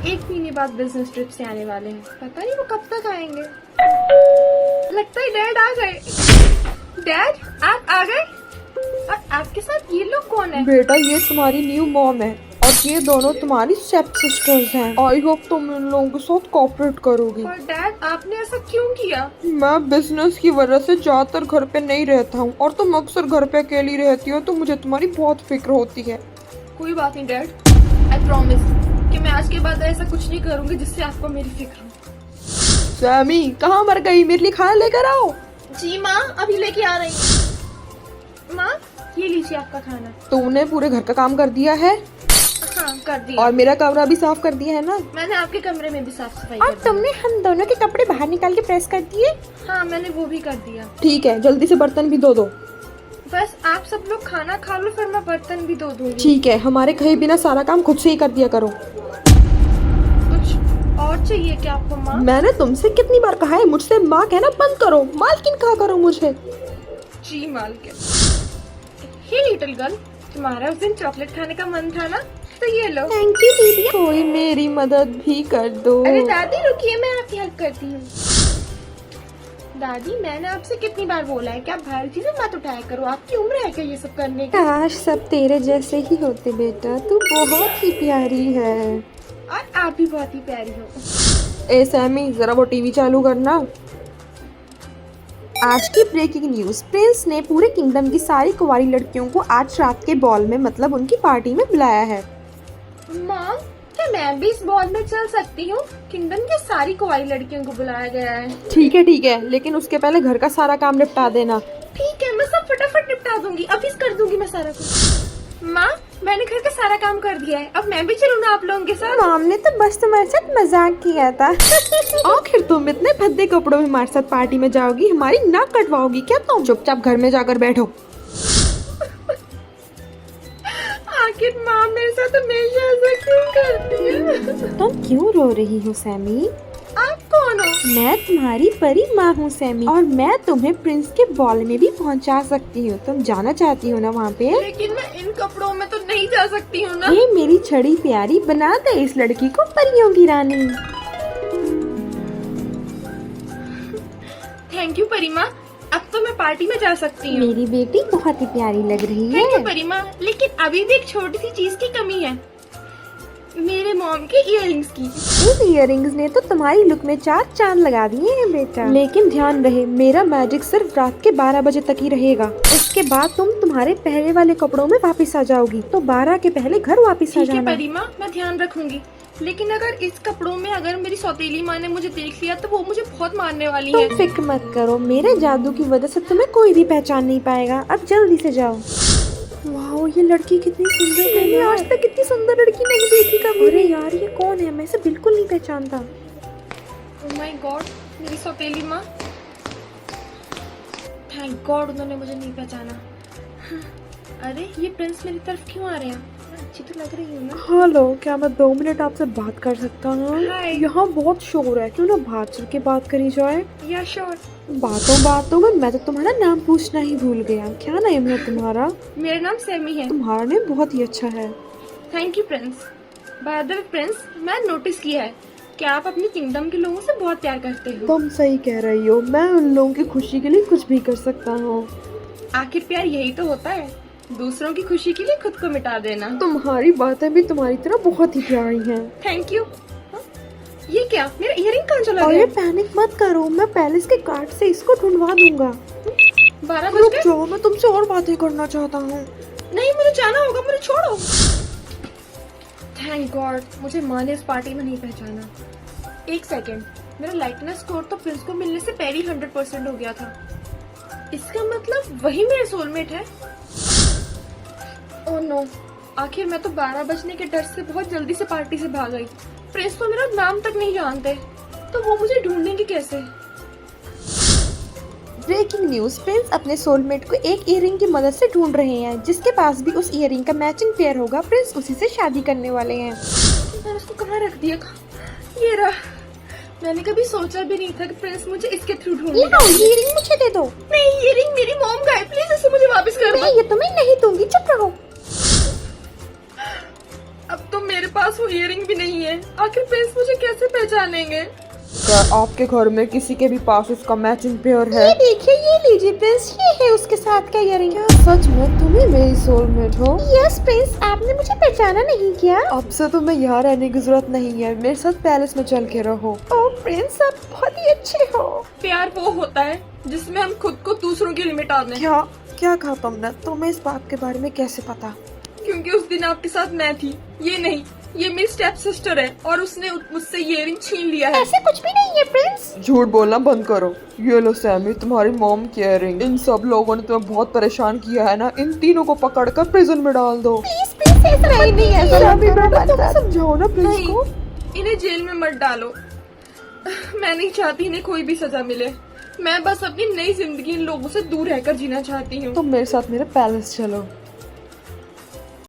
1 महीने बाद business trip से आने वाले हैं। पता नहीं वो कब तक आएंगे। लगता है डैड आ गए। डैड आप आ गए? और आपके साथ ये लोग कौन है? बेटा ये तुम्हारी न्यू मॉम है और ये दोनों तुम्हारी स्टेप सिस्टर्स हैं। आई होप तुम इन लोगों के साथ कोऑपरेट करोगी। और डैड आपने ऐसा क्यों किया? मैं बिजनेस की वजह से ज्यादातर घर पे नहीं रहता हूँ और तुम अक्सर घर पे अकेली रहती हो, तो मुझे तुम्हारी बहुत फिक्र होती है। कोई बात नहीं डैड, आई प्रॉमिस कि मैं आज के बाद ऐसा कुछ नहीं करूंगी जिससे आपको मेरी फिक्र हो। सैमी कहाँ मर गई? मेरे लिए खाना लेकर आओ। जी माँ अभी लेके आ रही हूँ। माँ ये लीजिए आपका खाना। तुमने पूरे घर का काम कर दिया है? हाँ कर दिया। और मेरा कमरा भी साफ कर दिया है ना? मैंने आपके कमरे में भी साफ सफाई और कर दी। तुमने हम दोनों के कपड़े बाहर निकाल के प्रेस कर दिए? हाँ मैंने वो भी कर दिया। ठीक है, जल्दी से बर्तन भी धो दो। बस आप सब लोग खाना खा लो फिर मैं बर्तन भी धो दूंगी। ठीक है, हमारे कहे बिना सारा काम खुद से ही कर दिया करो। कुछ और चाहिए क्या आपको माँ? मैंने तुमसे कितनी बार कहा है मुझसे माँ कहना बंद करो, मालकिन कहा करो मुझे। जी मालकिन। हे लिटिल गर्ल, तुम्हारा उस दिन चॉकलेट खाने का मन था ना, तो ये लो। थैंक यू दीदी। कोई मेरी मदद भी कर दो। अरे दादी रुकिए, मैं आपकी हेल्प करती हूँ। दादी मैंने आपसे कितनी बार बोला है कि आप बाहर चीजें मत उठाया करो, आपकी उम्र है क्या ये सब करने की? काश सब तेरे जैसे ही होते बेटा, तू बहुत ही प्यारी है। और आप भी बहुत ही प्यारी हो। ए सैमी जरा वो टीवी चालू करना। आज की ब्रेकिंग न्यूज, प्रिंस ने पूरे किंगडम की सारी कुंवारी लड़कियों को आज रात के बॉल में मतलब उनकी पार्टी में बुलाया है। माँ क्या मैं भी इस बॉल में चल सकती हूँ? किंगडम की सारी कुंवारी लड़कियों को बुलाया गया है। ठीक है, लेकिन उसके पहले घर का सारा काम निपटा देना। ठीक है मैं सब फटाफट निपटा दूंगी, अभी कर दूंगी मैं सारा कुछ। माँ मैंने घर का सारा काम कर दिया है, अब मैं भी चलूँ ना आप लोगों के साथ? मॉम ने तो बस तुम्हारे साथ मजाक किया था। आखिर तुम इतने भद्दे कपड़ों में हमारे साथ पार्टी में जाओगी, हमारी नाक कटवाओगी क्या तुम? चुपचाप घर में जाकर बैठो। आखिर माँ मेरे साथ हमेशा ऐसा क्यों करती है? तुम क्यों रो रही हो सैमी? आप कौन हो? मैं तुम्हारी परी माँ हूँ सैमी, और मैं तुम्हें प्रिंस के बॉल में भी पहुँचा सकती हूँ। तुम जाना चाहती हो ना वहाँ पे? लेकिन मैं इन कपड़ों में तो नहीं जा सकती हूँ ना। ये मेरी छड़ी प्यारी, बना दे इस लड़की को परियों की रानी। थैंक यू परिमा, अब तो मैं पार्टी में जा सकती हूँ। मेरी बेटी बहुत ही प्यारी लग रही थैंक यू है। परिमा, लेकिन अभी भी एक छोटी सी चीज की कमी है, मेरे मॉम के इयररिंग्स की। इन इयररिंग्स ने तो तुम्हारी लुक में 4 चांद लगा दिए हैं बेटा। लेकिन ध्यान रहे, मेरा मैजिक सिर्फ रात के 12 बजे तक ही रहेगा। उसके बाद तुम तुम्हारे पहले वाले कपड़ों में वापस आ जाओगी, तो 12 के पहले घर वापस आ ठीक है जाना। परिमा, मैं ध्यान रखूंगी। लेकिन अगर इस कपड़ों में अगर मेरी सौतेली माँ ने मुझे देख लिया तो वो मुझे बहुत मारने वाली है। तुम फिक्र मत करो, मेरे जादू की वजह से तुम्हें कोई भी पहचान नहीं पाएगा। अब जल्दी से जाओ। वाओ ये लड़की कितनी सुंदर है। मैंने आज तक इतनी सुंदर लड़की नहीं देखी कभी। अरे यार ये कौन है? मैं इसे बिल्कुल नहीं पहचानता। ओह माय गॉड, मेरी सौतेली माँ। थैंक गॉड उन्होंने मुझे नहीं पहचाना। अरे ये प्रिंस मेरी तरफ क्यों आ रहे हैं? मैं अच्छी तो लग रही हूँ ना? हेलो, क्या मैं 2 मिनट आपसे बात कर सकता हूँ? हाय। यहाँ बहुत शोर है, क्यों ना बाहर चल के बात करी जाए? या श्योर। बातों में मैं तो तुम्हारा नाम पूछना ही भूल गया। क्या नाम है तुम्हारा? मेरा नाम सैमी है। तुम्हारा नाम बहुत ही अच्छा है। Thank you Prince. By the way Prince, मैं नोटिस किया है कि आप अपनी किंगडम के लोगों से बहुत प्यार करते हो। तुम सही कह रही हो, मैं उन लोगों की खुशी के लिए कुछ भी कर सकता हूँ। आखिर प्यार यही तो होता है, दूसरों की खुशी के लिए खुद को मिटा देना। तुम्हारी बातें भी तुम्हारी तरह बहुत ही प्यारी हैं। Thank you. ये क्या, मेरा इयररिंग कहाँ चला और गया? ये पैनिक मत करो, मैं पैलेस के गार्ड से इसको ढूंढवा दूंगा। 12 रुक बज गए? जाओ, मैं तुमसे और बातें करना चाहता हूँ। नहीं मुझे जाना होगा, मुझे छोड़ो। थैंक गॉड मुझे माँ ने इस पार्टी में नहीं पहचाना। एक सेकेंड, मेरा लाइटनेस स्कोर तो प्रिंस को मिलने से पहले 100% हो गया था। इसका मतलब वही मेरे सोलमेट है। ओह नो, आखिर मैं तो 12 बजने के डर से बहुत जल्दी से पार्टी से भाग गई। प्रिंस तो मेरा नाम तक नहीं जानते, तो वो मुझे ढूंढेंगे कैसे? ब्रेकिंग न्यूज, प्रिंस अपने सोलमेट को एक इयररिंग की मदद से ढूंढ रहे हैं, जिसके पास भी उस इयररिंग का मैचिंग पेयर होगा। प्रिंस उसी से शादी करने वाले हैं। मैंने उसको कहाँ रख दिया? ये रहा। मैंने कभी सोचा भी नहीं था कि प्रिंस मुझे इसके थ्रू ढूंढेगा। ये इयररिंग मुझे दे दो। नहीं, ये रिंग मेरी मॉम का है, प्लीज इसे मुझे वापस कर दो। मैं ये तुम्हें नहीं दूंगी, चुप रहो। अब तो मेरे पास वो इयररिंग भी नहीं है। आखिर प्रिंस मुझे कैसे पहचानेंगे? क्या आपके घर में किसी के भी पास उसका मैचिंग पेयर है? ये देखिए, ये लीजिए प्रिंस, ये है उसके साथ का इयररिंग। क्या सच में तुम्ही मेरी सोलमेट हो? यस प्रिंस, आपने मुझे पहचाना नहीं क्या? अब से तुम्हें यहाँ रहने की जरूरत नहीं है, मेरे साथ पैलेस में चल के रहो। ओह प्रिंस, आप बहुत ही अच्छे हो। प्यार वो होता है जिसमें हम खुद को दूसरों की लिमिट आ दें। क्या क्या कहा तुमने? तुम्हें इस बात के बारे में कैसे पता? क्योंकि उस दिन आपके साथ मैं थी। ये नहीं, ये मेरी स्टेप सिस्टर है और उसने मुझसे इयररिंग छीन लिया है। ऐसे कुछ भी नहीं है प्रिंस। झूठ बोलना बंद करो। ये लो सैमी, तुम्हारी मॉम की इयररिंग। इन सब लोगों ने तुम्हें बहुत परेशान किया है ना, इन तीनों को पकड़कर प्रिजन में डाल दो। प्लीज प्लीज ऐसा नहीं ऐसा मत करो। तुम समझाओ ना प्रिंस नहीं, को। इन्हें जेल में मत डालो। मैं नहीं चाहती इन्हें कोई भी सजा मिले। मैं बस अपनी नई जिंदगी इन लोगों से दूर रहकर जीना चाहती हूँ। तुम मेरे साथ मेरे पैलेस चलो।